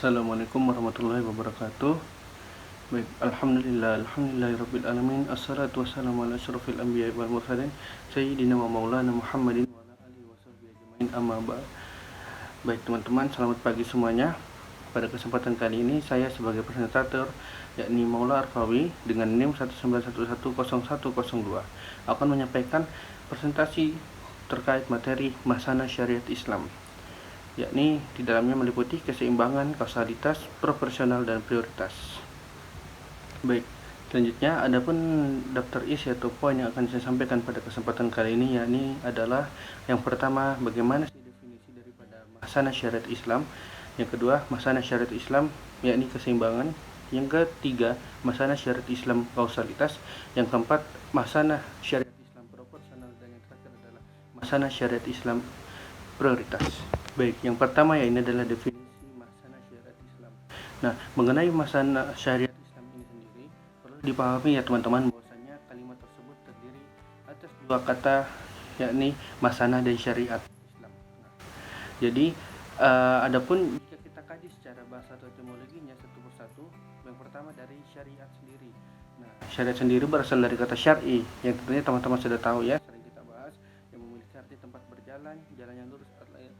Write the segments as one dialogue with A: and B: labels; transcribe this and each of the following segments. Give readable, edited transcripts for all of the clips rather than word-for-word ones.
A: Assalamualaikum warahmatullahi wabarakatuh. Baik, alhamdulillahirabbil alamin. Assalatu wassalamu ala asyrofil anbiya'i wal mursalin sayyidina wa maulana Muhammadin wa ala alihi washabbihi ajmain, amma ba'd. Baik teman-teman, selamat pagi semuanya. Pada kesempatan kali ini saya sebagai presentator yakni Maula Arfawi dengan NIM 191100102 akan menyampaikan presentasi terkait materi Mahsanah Syariat Islam, yakni di dalamnya meliputi keseimbangan, kausalitas, proporsional, dan prioritas. Baik, selanjutnya adapun daftar isi atau poin yang akan saya sampaikan pada kesempatan kali ini yakni adalah yang pertama, bagaimana definisi daripada Mahsanah Syariat Islam. Yang kedua, Mahsanah Syariat Islam yakni keseimbangan. Yang ketiga, Mahsanah Syariat Islam kausalitas. Yang keempat, Mahsanah Syariat Islam proporsional. Dan yang terakhir adalah Mahsanah Syariat Islam prioritas. Baik, yang pertama ya ini adalah definisi Mahsanah Syariat Islam. Nah, mengenai Mahsanah Syariat Islam ini sendiri perlu dipahami ya teman-teman, bahwasanya kalimat tersebut terdiri atas dua kata yakni Mahsanah dan Syariat Islam. Jadi adapun jika kita kaji secara bahasa atau etimologinya satu persatu, yang pertama dari syariat sendiri. Nah, syariat sendiri berasal dari kata syar'i yang tentunya teman-teman sudah tahu ya, sering kita bahas, yang memiliki arti tempat berjalan, jalan yang lurus,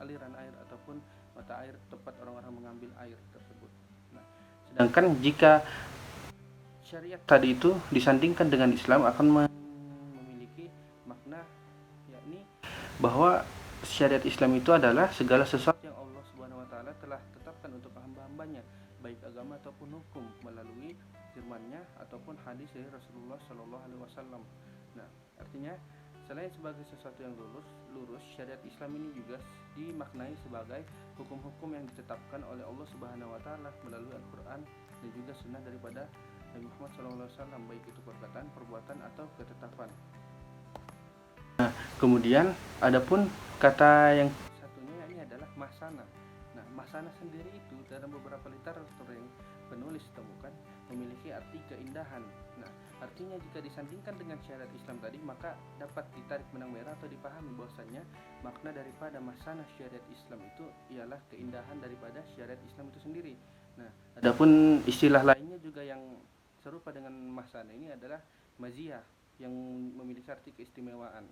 A: aliran air ataupun mata air, tempat orang-orang mengambil air tersebut. Nah, sedangkan jika syariat tadi itu disandingkan dengan Islam akan memiliki makna yakni bahwa syariat Islam itu adalah segala sesuatu yang Allah Subhanahu wa taala telah tetapkan untuk hamba-hambanya, baik agama ataupun hukum, melalui firman-Nya ataupun hadis dari Rasulullah Shallallahu alaihi wasallam. Nah, artinya selain sebagai sesuatu yang lurus, syariat Islam ini juga dimaknai sebagai hukum-hukum yang ditetapkan oleh Allah Subhanahu wa taala melalui Al-Qur'an dan juga sunnah daripada Nabi Muhammad SAW, baik itu perkataan, perbuatan atau ketetapan. Nah, kemudian adapun kata yang satunya ini adalah mahsanah. Nah, mahsanah sendiri itu dalam beberapa literatur yang penulis temukan memiliki arti keindahan. Nah, artinya jika disandingkan dengan syariat Islam tadi, maka dapat ditarik benang merah atau dipahami bahwasannya makna daripada mahsanah syariat Islam itu ialah keindahan daripada syariat Islam itu sendiri. Nah, adapun istilah lainnya juga yang serupa dengan mahsanah ini adalah maziyah yang memiliki arti keistimewaan.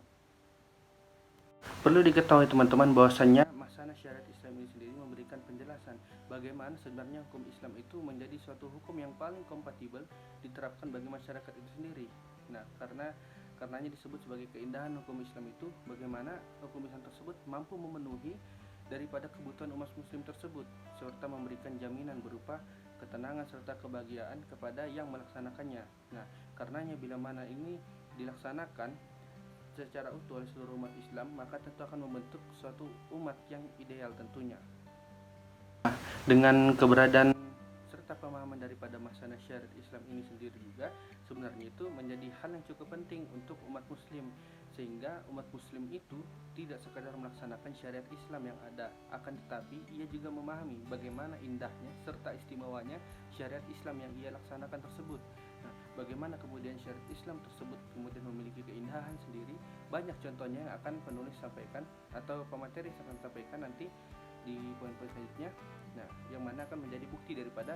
A: Perlu diketahui teman-teman bahwasannya Mahsanah Syariat Islam ini sendiri memberikan penjelasan bagaimana sebenarnya hukum Islam itu menjadi suatu hukum yang paling kompatibel diterapkan bagi masyarakat itu sendiri. Nah, karenanya disebut sebagai keindahan hukum Islam itu, bagaimana hukum Islam tersebut mampu memenuhi daripada kebutuhan umat muslim tersebut, serta memberikan jaminan berupa ketenangan serta kebahagiaan kepada yang melaksanakannya. Nah, karenanya bila mana ini dilaksanakan secara utuh oleh seluruh umat Islam, maka tentu akan membentuk suatu umat yang ideal tentunya. Dengan keberadaan serta pemahaman daripada Mahsanah Syariat Islam ini sendiri juga sebenarnya itu menjadi hal yang cukup penting untuk umat muslim, sehingga umat muslim itu tidak sekadar melaksanakan syariat Islam yang ada, akan tetapi ia juga memahami bagaimana indahnya serta istimewanya syariat Islam yang ia laksanakan tersebut. Nah, bagaimana kemudian syariat Islam tersebut kemudian memiliki keindahan sendiri, banyak contohnya yang akan penulis sampaikan atau pemateri akan sampaikan nanti di poin-poin selanjutnya. Nah, yang mana akan menjadi bukti daripada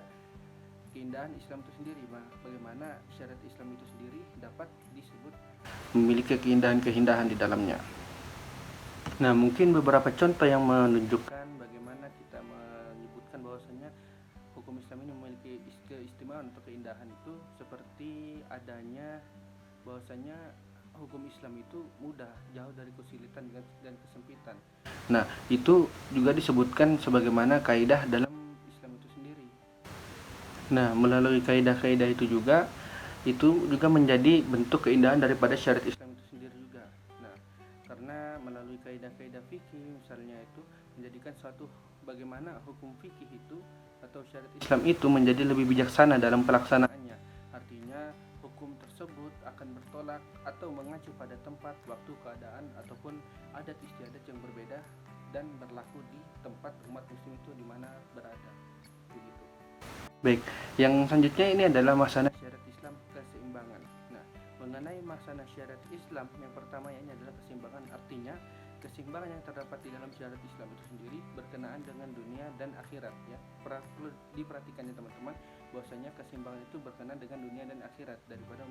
A: keindahan Islam itu sendiri, bagaimana syariat Islam itu sendiri dapat disebut memiliki keindahan-keindahan di dalamnya. Nah, mungkin beberapa contoh yang menunjukkan bagaimana kita menyebutkan bahwasanya hukum Islam ini memiliki keistimewaan atau keindahan itu seperti adanya bahwasanya hukum Islam itu mudah, jauh dari kesulitan dan kesempitan. Nah, itu juga disebutkan sebagaimana kaidah dalam Islam itu sendiri. Nah, melalui kaidah-kaidah itu juga menjadi bentuk keindahan daripada syariat Islam itu sendiri juga. Nah, karena melalui kaidah-kaidah fikih misalnya itu menjadikan suatu bagaimana hukum fikih itu atau syariat Islam itu menjadi lebih bijaksana dalam pelaksanaannya. Artinya hukum tersebut akan bertolak atau mengacu pada tempat, waktu, keadaan ataupun adat istiadat yang berbeda dan berlaku di tempat umat muslim itu di mana berada. Begitu. Baik, yang selanjutnya ini adalah Mahsanah Syariat Islam keseimbangan. Nah, mengenai Mahsanah Syariat Islam yang pertama ini adalah keseimbangan, artinya keseimbangan yang terdapat di dalam syariat Islam itu sendiri berkenaan dengan dunia dan akhirat ya. Perlu diperhatikan ya teman-teman, bahwasanya keseimbangan itu berkenaan dengan dunia dan akhirat daripada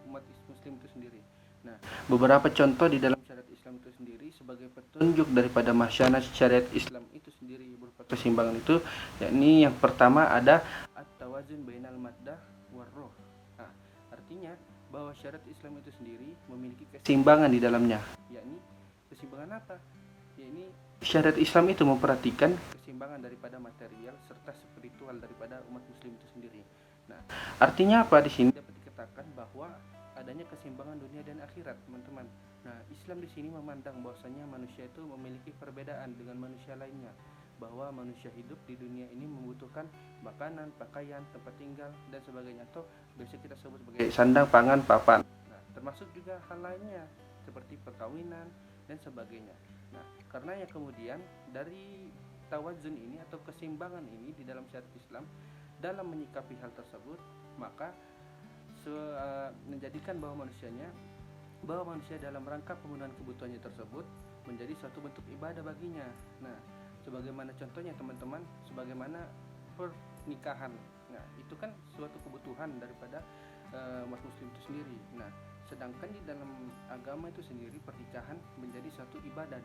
A: umat muslim itu sendiri. Nah, beberapa contoh di dalam syariat Islam itu sendiri sebagai petunjuk daripada masyana syariat Islam itu sendiri berupa keseimbangan itu, yakni yang pertama ada at-tawazun bainal maddah war ruh. Nah, artinya bahwa syariat Islam itu sendiri memiliki keseimbangan di dalamnya, yakni keseimbangan apa? Yakni syariat Islam itu memperhatikan keseimbangan daripada material serta spiritual daripada umat muslim itu sendiri. Nah, artinya apa di sini dapat dikatakan bahwa adanya keseimbangan dunia dan akhirat, teman-teman. Nah, Islam di sini memandang bahwasanya manusia itu memiliki perbedaan dengan manusia lainnya, bahwa manusia hidup di dunia ini membutuhkan makanan, pakaian, tempat tinggal dan sebagainya, atau biasa kita sebut sebagai sandang, pangan, papan. Nah, termasuk juga hal lainnya seperti perkawinan dan sebagainya. Nah, karena ya kemudian dari tawazun ini atau keseimbangan ini di dalam syariat Islam dalam menyikapi hal tersebut, maka menjadikan bahwa manusia dalam rangka pemenuhan kebutuhannya tersebut menjadi suatu bentuk ibadah baginya. Nah, sebagaimana contohnya teman-teman, sebagaimana pernikahan. Nah, itu kan suatu kebutuhan daripada umat muslim itu sendiri. Nah, sedangkan di dalam agama itu sendiri pernikahan menjadi suatu ibadah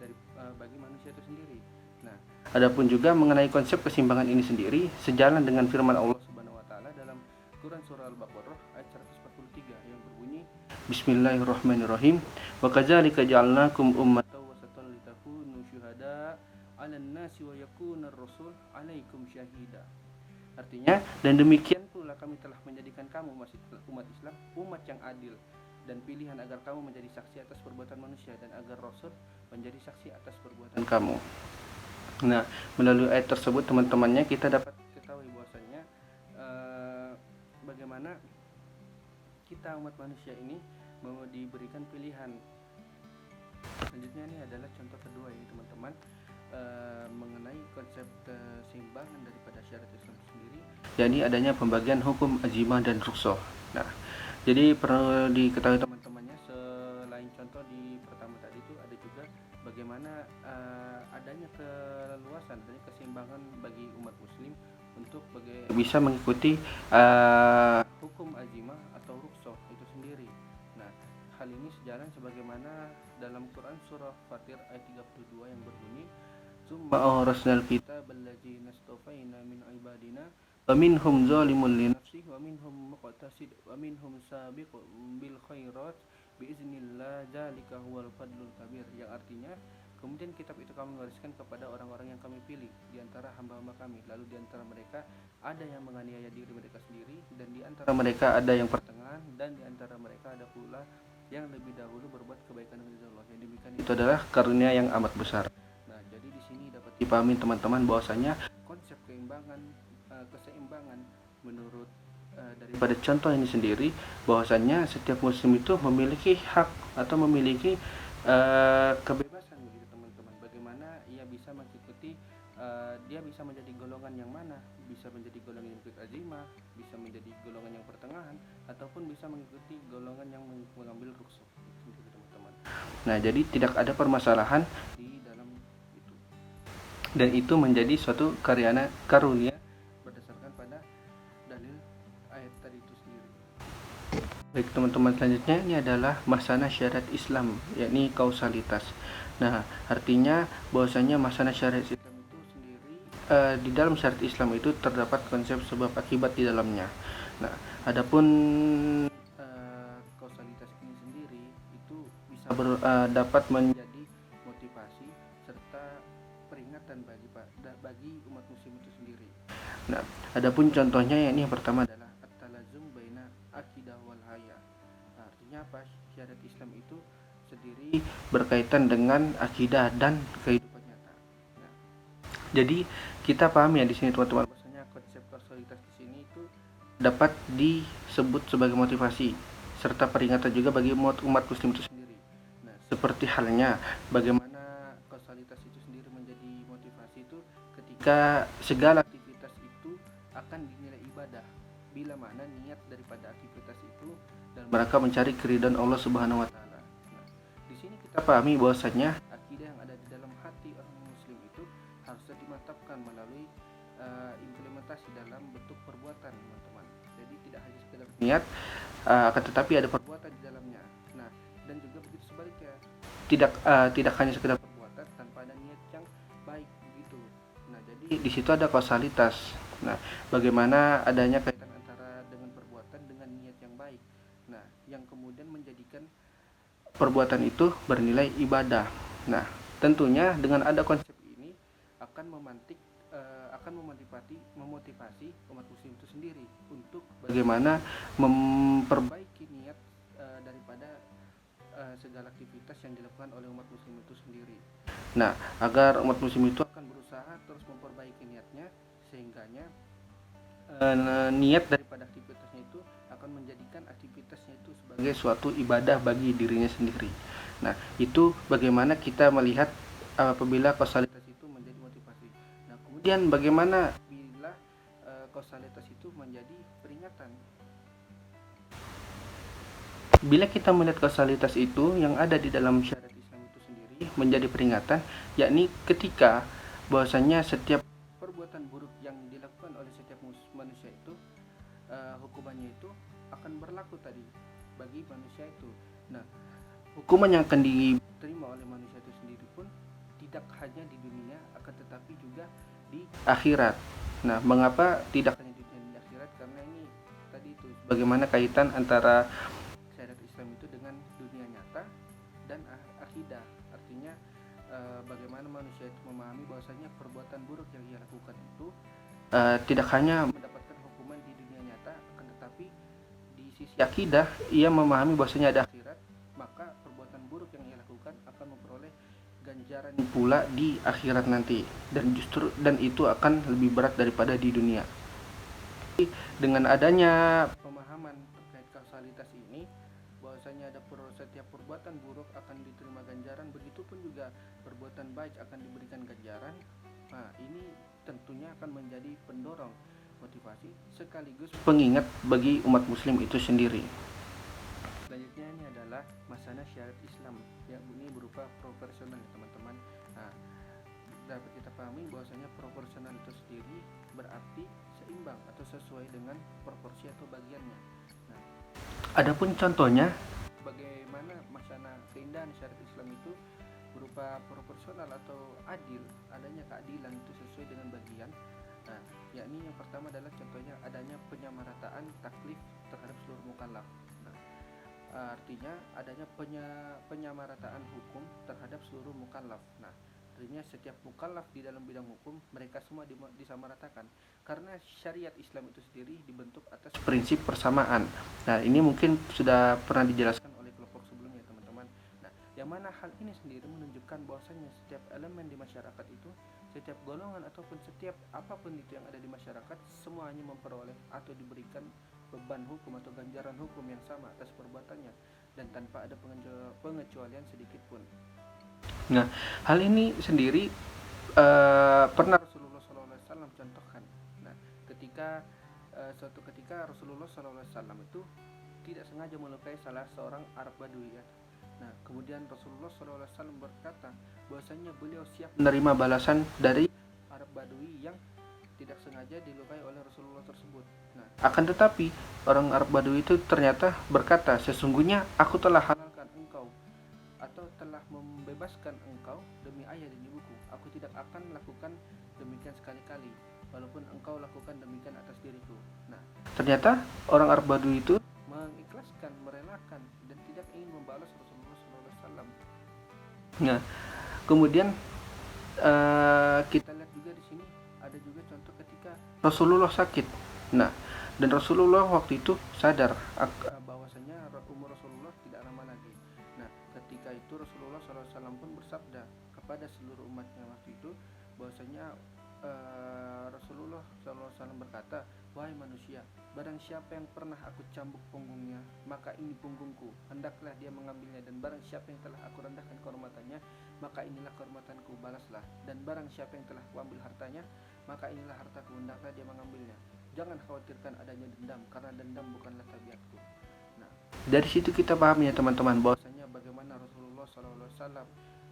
A: bagi manusia itu sendiri. Nah, adapun juga mengenai konsep keseimbangan ini sendiri sejalan dengan firman Allah Subhanahu wa taala dalam Quran surah Al-Baqarah ayat 143 yang berbunyi Bismillahirrahmanirrahim. Wa kadzalika ja'alnakum ummatan wasatan litakunu syuhada 'alan nasi wa yakunar rasul 'alaikum syahida. Artinya, dan demikian pula kami telah menjadikan kamu umat Islam umat yang adil dan pilihan agar kamu menjadi saksi atas perbuatan manusia dan agar rasul menjadi saksi atas perbuatan kamu. Nah, melalui ayat tersebut teman-temannya kita dapat ketahui bahwasanya bagaimana kita umat manusia ini mau diberikan pilihan. Selanjutnya ini adalah contoh kedua ini teman-teman, mengenai konsep keseimbangan daripada syariat Islam sendiri, yakni adanya pembagian hukum azimah dan rukhsah. Nah, jadi perlu diketahui teman-temannya, selain contoh di pertama tadi itu ada juga bagaimana adanya keluasan dari keseimbangan bagi umat muslim untuk bisa mengikuti hukum azimah atau rukhsah itu sendiri. Nah, hal ini sejalan sebagaimana dalam Quran surah Fatir ayat 32 yang berbunyi Summa awrasnal kitab alladzina astafaina min ibadina wa minhum zalimun li nafsihi wa minhum muqtasid wa minhum sabiqun bil khairat biiznillah dzalika huwal fadlul kabir, yang artinya kemudian kitab itu kami wariskan kepada orang-orang yang kami pilih di antara hamba-hamba kami, lalu di antara mereka ada yang menganiaya diri mereka sendiri, dan di antara mereka ada yang pertengahan, dan di antara mereka ada pula yang lebih dahulu berbuat kebaikan kepada Allah. Yang demikian itu adalah karunia yang amat besar. Nah, jadi di sini dapat dipahami teman-teman bahwasanya konsep keseimbangan menurut daripada contoh ini sendiri, bahwasanya setiap muslim itu memiliki hak atau memiliki kebebasan begitu teman-teman, bagaimana ia bisa mengikuti dia bisa menjadi golongan yang mana, bisa menjadi golongan yang ikut azimah, bisa menjadi golongan yang pertengahan, ataupun bisa mengikuti golongan yang mengambil rukhsah begitu teman-teman. Nah, jadi tidak ada permasalahan di dalam itu, dan itu menjadi suatu karunia berdasarkan pada dalil ayat tadi itu sendiri. Baik teman-teman, selanjutnya ini adalah masalah syariat Islam, yakni kausalitas. Nah, artinya bahwasanya masalah syariat Islam itu sendiri di dalam syariat Islam itu terdapat konsep sebab akibat di dalamnya. Nah, adapun kausalitas ini sendiri itu bisa dapat menjadi motivasi serta peringatan bagi umat muslim itu sendiri. Nah, adapun contohnya yakni yang pertama adalah at-talazum baina akidah wal haya. Nah, artinya apa? Syariat Islam itu sendiri berkaitan dengan akidah dan kehidupan nyata. Nah, jadi kita paham ya di sini teman-teman, bahwasanya konsep kausalitas di sini itu dapat disebut sebagai motivasi serta peringatan juga bagi umat muslim itu sendiri. Nah, seperti halnya bagaimana kausalitas itu sendiri menjadi motivasi itu ketika segala aktivitas itu akan dinilai ibadah bila mana niat daripada aktivitas itu dan mereka mencari keridhaan Allah Subhanahu wa taala. Nah, di sini kita pahami bahwasanya akidah yang ada di dalam hati orang muslim itu harusnya dimantapkan melalui implementasi dalam bentuk perbuatan, teman-teman. Jadi tidak hanya sekedar niat, akan tetapi ada perbuatan di dalamnya. Nah, dan juga begitu sebaliknya, tidak hanya sekedar perbuatan tanpa ada niat yang baik begitu. Nah, jadi di situ ada kausalitas. Nah, bagaimana adanya kaitan antara dengan perbuatan dengan niat yang baik. Nah, yang kemudian menjadikan perbuatan itu bernilai ibadah. Nah, tentunya dengan ada konsep ini akan memotivasi umat muslim itu sendiri untuk bagaimana memperbaiki niat daripada segala aktivitas yang dilakukan oleh umat muslim itu sendiri. Nah, agar umat muslim itu akan berusaha terus memperbaiki niatnya, sehingganya niat daripada aktivitasnya itu akan menjadikan aktivitasnya itu sebagai suatu ibadah bagi dirinya sendiri. Nah, itu bagaimana kita melihat apabila kausalitas itu menjadi motivasi. Nah, kemudian bagaimana bila kausalitas itu menjadi peringatan. Bila kita melihat kausalitas itu yang ada di dalam syariat Islam itu sendiri menjadi peringatan, yakni ketika bahwasanya setiap perbuatan buruk yang dilakukan oleh setiap manusia itu hukumannya itu akan berlaku tadi bagi manusia itu. Nah, hukuman yang akan diterima oleh manusia itu sendiri pun tidak hanya di dunia, akan tetapi juga di akhirat. Nah, mengapa tidak hanya di dunia, di akhirat? Karena ini tadi itu bagaimana kaitan antara syariat Islam itu dengan dunia nyata dan akidah. Artinya bagaimana manusia itu memahami bahwasanya perbuatan buruk yang ia lakukan itu tidak hanya mendapatkan hukuman di dunia nyata, akan tetapi di sisi akidah ia memahami bahwasanya ada akhirat, maka perbuatan buruk yang ia lakukan akan memperoleh ganjaran pula di akhirat nanti, dan itu akan lebih berat daripada di dunia. Dengan adanya pemahaman terkait kausalitas ini, bahwasanya ada setiap perbuatan buruk akan diterima ganjaran, begitupun juga perbuatan baik akan diberikan ganjaran. Nah, ini tentunya akan menjadi pendorong, motivasi, sekaligus pengingat bagi umat muslim itu sendiri. Selanjutnya ini adalah masanah syariat Islam, yang ini berupa proporsional, teman-teman. Nah, dapat kita pahami bahwasanya proporsional itu sendiri berarti seimbang atau sesuai dengan proporsi atau bagiannya. Nah, adapun contohnya bagaimana masanah keindahan syariat Islam itu berupa proporsional atau adil, adanya keadilan itu sesuai dengan bagian. Nah, yakni yang pertama adalah contohnya adanya penyamarataan taklif terhadap seluruh mukallaf. Nah, artinya adanya penyamarataan hukum terhadap seluruh mukallaf. Nah, artinya setiap mukallaf di dalam bidang hukum mereka semua disamaratakan, karena syariat Islam itu sendiri dibentuk atas prinsip persamaan. Nah, ini mungkin sudah pernah dijelaskan oleh kelompok sebelumnya, teman-teman. Nah, yang mana hal ini sendiri menunjukkan bahwasanya setiap elemen di masyarakat itu, setiap golongan ataupun setiap apapun itu yang ada di masyarakat, semuanya memperoleh atau diberikan beban hukum atau ganjaran hukum yang sama atas perbuatannya, dan tanpa ada pengecualian sedikit pun. Nah, hal ini sendiri pernah Rasulullah SAW contohkan. Nah, suatu ketika Rasulullah SAW itu tidak sengaja melukai salah seorang Arab Badui ya. Nah, kemudian Rasulullah SAW berkata bahwasanya beliau siap menerima balasan dari Arab Badui yang tidak sengaja dilukai oleh Rasulullah tersebut. Nah, akan tetapi orang Arab Badui itu ternyata berkata, sesungguhnya aku telah halalkan engkau atau telah membebaskan engkau demi ayah dan ibuku. Aku tidak akan lakukan demikian sekali-kali, walaupun engkau lakukan demikian atas diriku. Nah, ternyata orang Arab Badui itu mengikhlaskan, merelakan, dan tidak ingin membalas Rasulullah SAW. Nah, kemudian kita lihat juga di sini ada juga contoh ketika Rasulullah sakit. Nah, dan Rasulullah waktu itu sadar bahwasanya umur Rasulullah tidak lama lagi. Nah, ketika itu Rasulullah SAW pun bersabda kepada seluruh umatnya waktu itu bahwasanya Rasulullah SAW berkata, wahai manusia, barang siapa yang pernah aku cambuk punggungnya, maka ini punggungku, hendaklah dia mengambilnya. Dan barang siapa yang telah aku rendahkan kehormatannya, maka inilah kehormatanku, balaslah. Dan barang siapa yang telah kuambil hartanya, maka inilah hartaku, hendaklah dia mengambilnya. Jangan khawatirkan adanya dendam, karena dendam bukanlah tabiatku. Nah, dari situ kita paham ya teman-teman, bahwasanya bagaimana Rasulullah SAW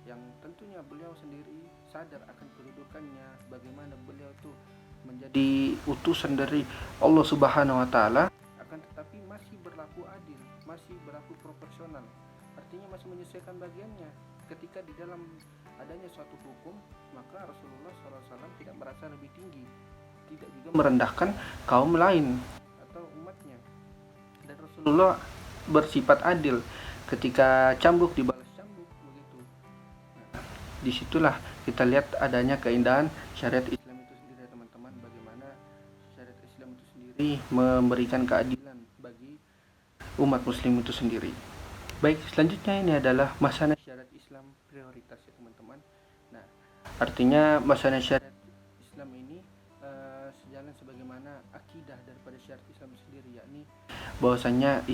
A: yang tentunya beliau sendiri sadar akan kedudukannya, bagaimana beliau tuh menjadi utusan dari Allah Subhanahu wa taala, akan tetapi masih berlaku adil, masih berlaku proporsional. Artinya masih menyesuaikan bagiannya. Ketika di dalam adanya suatu hukum, maka Rasulullah SAW tidak merasa lebih tinggi, tidak juga merendahkan kaum lain atau umatnya. Dan Rasulullah bersifat adil, ketika cambuk dibalas cambuk, begitu. Nah, disitulah kita lihat adanya keindahan syariat Islam itu sendiri, teman-teman. Bagaimana syariat Islam itu sendiri memberikan keadilan bagi umat muslim itu sendiri. Baik, selanjutnya ini adalah masalah syariat Islam prioritas, ya teman-teman. Nah, artinya masalah syariat Islam ini sejalan sebagaimana akidah daripada syariat Islam sendiri, yakni bahwasanya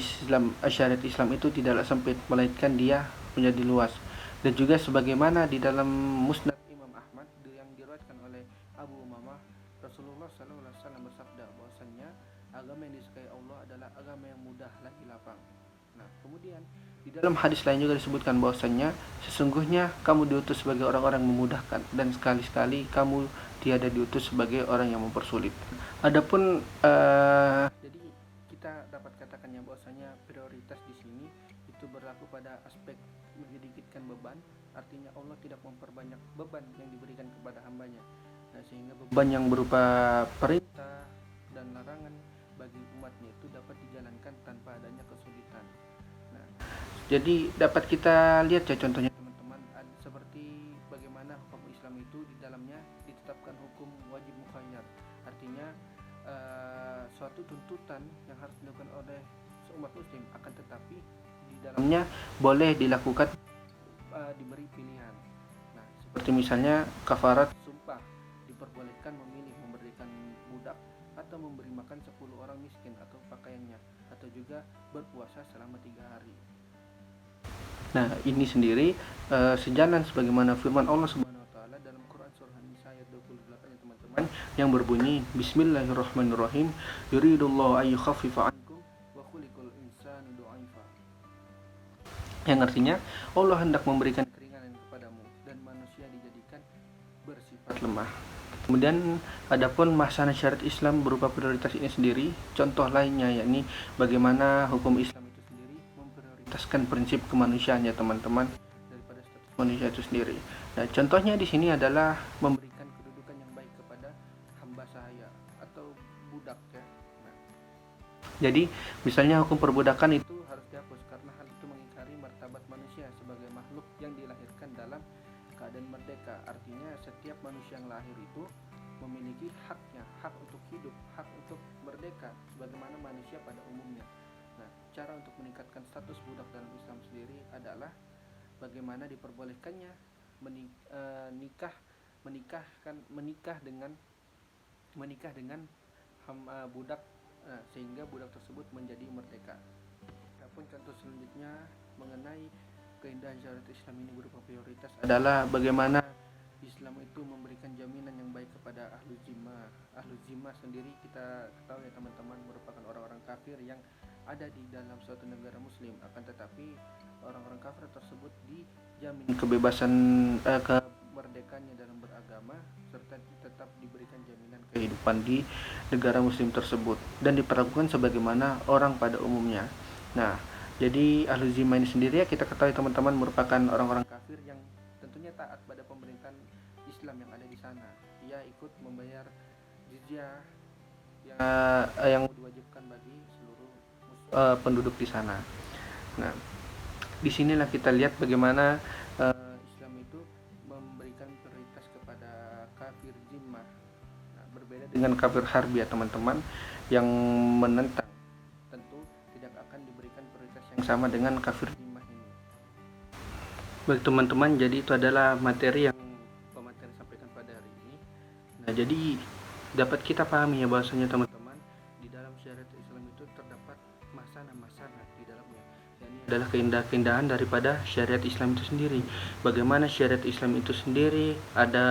A: syariat Islam itu tidaklah sempit, melainkan dia menjadi luas. Dan juga sebagaimana di dalam Musnad Imam Ahmad yang diriwayatkan oleh Abu Umamah, Rasulullah SAW bersabda bahwasanya agama yang disukai Allah adalah agama yang mudah lagi lapang. Nah, kemudian di dalam hadis lain juga disebutkan bahwasanya sesungguhnya kamu diutus sebagai orang-orang memudahkan, dan sekali-sekali kamu tiada diutus sebagai orang yang mempersulit. Adapun jadi kita dapat katakannya bahwasanya prioritas di sini itu berlaku pada aspek menyedikitkan beban. Artinya Allah tidak memperbanyak beban yang diberikan kepada hambanya. Nah, sehingga beban yang berupa perintah dan larangan bagi umatnya itu dapat dijalankan tanpa adanya kesulitan. Nah, jadi dapat kita lihat ya contohnya teman-teman, seperti bagaimana hukum Islam itu di dalamnya ditetapkan hukum wajib mukhayyar. Artinya suatu tuntutan yang harus dilakukan oleh seumat muslim, akan tetapi di dalamnya boleh dilakukan diberi pilihan. Nah, seperti misalnya kafarat sumpah, diperbolehkan memilih memberikan budak atau memberi makan 10 orang miskin atau pakaiannya, atau juga berpuasa selama 3 hari. Nah, ini sendiri sejalan sebagaimana firman Allah Subhanahu wa taala dalam Quran surah An-Nisa ayat 28 ya teman-teman, yang berbunyi Bismillahirrahmanirrahim, yuridullahu ayyukhaffifa ankum wa khuliqal insanu du'aifa. Yang artinya Allah hendak memberikan keringanan kepadamu dan manusia dijadikan bersifat lemah. Kemudian adapun masalah syariat Islam berupa prioritas ini sendiri, contoh lainnya yakni bagaimana hukum Islam itu sendiri memprioritaskan prinsip kemanusiaan ya teman-teman daripada status manusia itu sendiri. Nah, contohnya di sini adalah memberikan kedudukan yang baik kepada hamba sahaya atau budak ya. Nah, jadi misalnya hukum perbudakan itu harus dihapus karena hal itu mengingkari martabat manusia sebagai makhluk yang dilahirkan dalam keadaan merdeka. Artinya setiap manusia yang lahir itu memiliki haknya, hak untuk hidup, hak untuk merdeka sebagaimana manusia pada umumnya. Nah, cara untuk meningkatkan status budak dalam Islam sendiri adalah bagaimana diperbolehkannya menikah dengan budak, sehingga budak tersebut menjadi merdeka. Adapun contoh selanjutnya mengenai keindahan syariat Islam ini berupa prioritas adalah bagaimana Islam itu memberikan jaminan yang baik kepada ahlu zimmah. Ahlu zimmah sendiri kita ketahui ya teman-teman, merupakan orang-orang kafir yang ada di dalam suatu negara muslim, akan tetapi orang-orang kafir tersebut dijamin kebebasan kemerdekaannya dalam beragama, serta tetap diberikan jaminan kehidupan di negara muslim tersebut dan diperlakukan sebagaimana orang pada umumnya. Nah, jadi ahlu zimmah ini sendiri ya kita ketahui teman-teman merupakan orang-orang kafir yang tentunya taat pada pemerintahan Islam yang ada di sana. Ia ikut membayar jizyah yang diwajibkan bagi seluruh penduduk di sana. Nah, disinilah kita lihat bagaimana Islam itu memberikan prioritas kepada kafir zimmah. Nah, berbeda dengan kafir harbi ya teman-teman, yang menentang, tentu tidak akan diberikan prioritas yang sama dengan kafir zimmah ini. Baik teman-teman, jadi itu adalah materi yang pemateri sampaikan pada hari ini. Nah, jadi dapat kita pahami ya bahwasanya teman-teman, di dalam syariat Islam itu terdapat masalah-masalah di dalamnya. Ini adalah keindahan-keindahan daripada syariat Islam itu sendiri. Bagaimana syariat Islam itu sendiri ada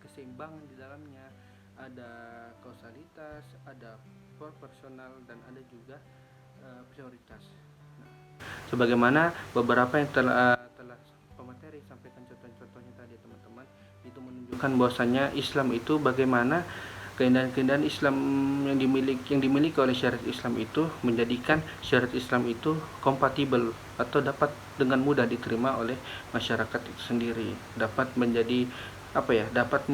A: keseimbangan di dalamnya, ada kausalitas, ada proporsional, dan ada juga prioritas. Nah, sebagaimana beberapa yang telah pemateri sampaikan contoh-contohnya tadi teman-teman, itu menunjukkan bahwasanya Islam itu bagaimana keindahan-keindahan Islam yang dimiliki oleh syariat Islam itu menjadikan syariat Islam itu kompatibel atau dapat dengan mudah diterima oleh masyarakat itu sendiri, dapat menjadi dapat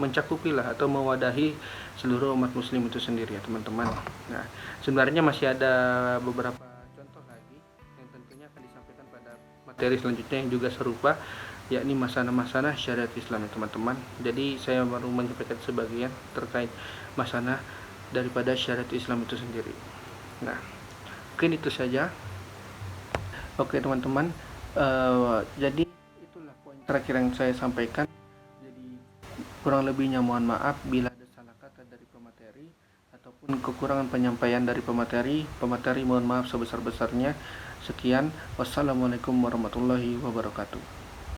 A: mencakupilah atau mewadahi seluruh umat muslim itu sendiri ya teman-teman. Nah, sebenarnya masih ada beberapa contoh lagi yang tentunya akan disampaikan pada materi selanjutnya yang juga serupa, yakni masanah-masanah syariat Islam ya teman-teman. Jadi saya baru menyampaikan sebagian terkait masanah daripada syariat Islam itu sendiri. Nah, mungkin itu saja. Oke teman-teman, jadi itulah poin terakhir yang saya sampaikan. Jadi kurang lebihnya mohon maaf bila ada salah kata dari pemateri ataupun kekurangan penyampaian dari pemateri. Mohon maaf sebesar-besarnya. Sekian, wassalamualaikum warahmatullahi wabarakatuh.